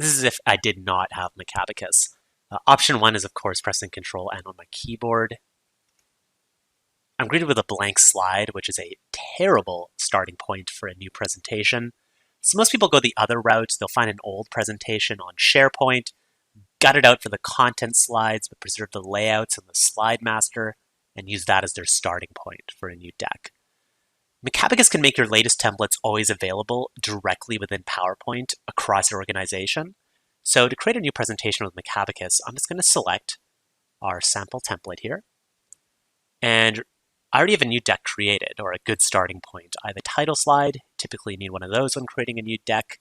This is if I did not have Macabacus. Option 1 is, of course, pressing Control N on my keyboard. I'm greeted with a blank slide, which is a terrible starting point for a new presentation. So most people go the other route. They'll find an old presentation on SharePoint, gut it out for the content slides, but preserve the layouts in the slide master, and use that as their starting point for a new deck. Macabacus can make your latest templates always available directly within PowerPoint across your organization. So to create a new presentation with Macabacus, I'm just going to select our sample template here. And I already have a new deck created, or a good starting point. I have a title slide, typically need one of those when creating a new deck.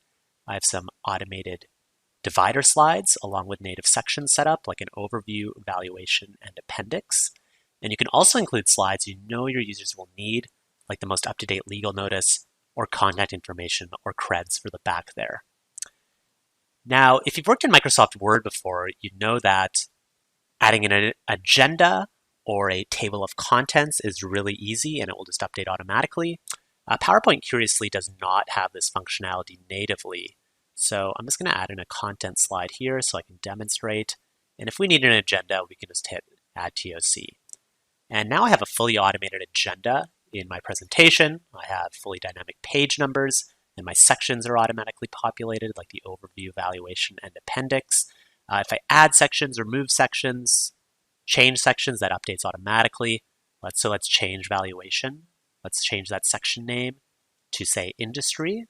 I have some automated divider slides along with native sections set up, like an overview, evaluation, and appendix. And you can also include slides you know your users will need, like the most up-to-date legal notice, or contact information, or creds for the back there. Now, if you've worked in Microsoft Word before, you know that adding an agenda or a table of contents is really easy, and it will just update automatically. PowerPoint, curiously, does not have this functionality natively. So I'm just going to add in a content slide here so I can demonstrate. And if we need an agenda, we can just hit Add TOC. And now I have a fully automated agenda in my presentation. I have fully dynamic page numbers, and my sections are automatically populated, like the overview, evaluation, and appendix. If I add sections or move sections, change sections, that updates automatically. Let's change valuation. Let's change that section name to, say, industry.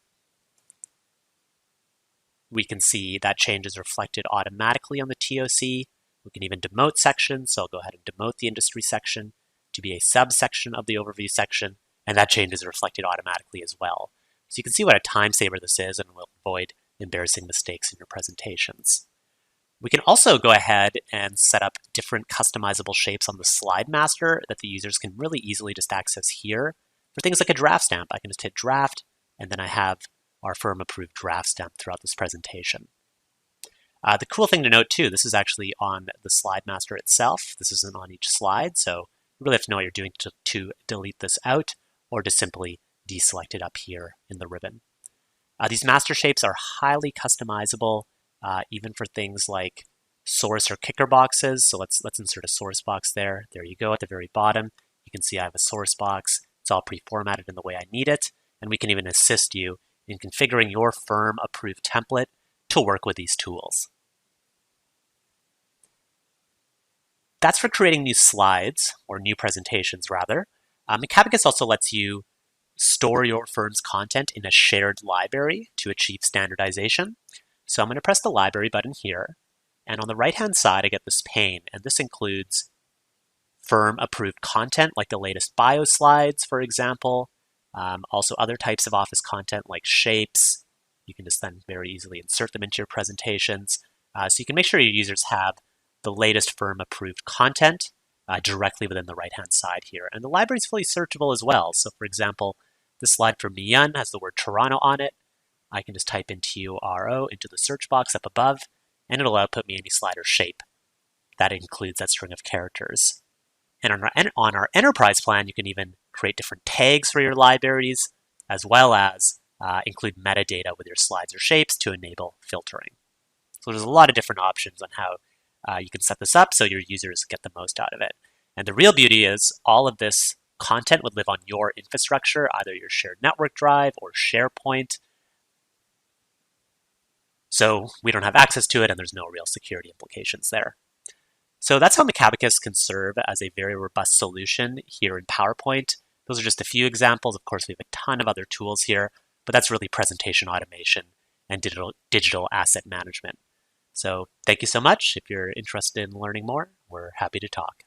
We can see that change is reflected automatically on the TOC. We can even demote sections, so I'll go ahead and demote the industry section to be a subsection of the overview section, and that change is reflected automatically as well. So you can see what a time saver this is, and will avoid embarrassing mistakes in your presentations. We can also go ahead and set up different customizable shapes on the slide master that the users can really easily just access here. For things like a draft stamp, I can just hit draft, and then I have our firm approved draft stamp throughout this presentation. The cool thing to note too, this is actually on the slide master itself. This isn't on each slide, so you really have to know what you're doing to delete this out, or to simply deselect it up here in the ribbon. These master shapes are highly customizable, even for things like source or kicker boxes. So let's insert a source box there. There you go at the very bottom. You can see I have a source box. It's all pre-formatted in the way I need it. And we can even assist you in configuring your firm approved template to work with these tools. That's for creating new slides, or new presentations rather. Macabacus also lets you store your firm's content in a shared library to achieve standardization. So I'm going to press the library button here, and on the right-hand side I get this pane, and this includes firm approved content like the latest bio slides, for example. Also other types of Office content like shapes. You can just then very easily insert them into your presentations. So you can make sure your users have the latest firm approved content directly within the right-hand side here. And the library is fully searchable as well. So for example, this slide for Miyun has the word Toronto on it. I can just type in TORO into the search box up above, and it'll output me any slide or shape that includes that string of characters. And on our enterprise plan, you can even create different tags for your libraries, as well as include metadata with your slides or shapes to enable filtering. So there's a lot of different options on how you can set this up so your users get the most out of it. And the real beauty is all of this content would live on your infrastructure, either your shared network drive or SharePoint. So we don't have access to it, and there's no real security implications there. So that's how Macabacus can serve as a very robust solution here in PowerPoint. Those are just a few examples. Of course, we have a ton of other tools here, but that's really presentation automation and digital asset management. So thank you so much. If you're interested in learning more, we're happy to talk.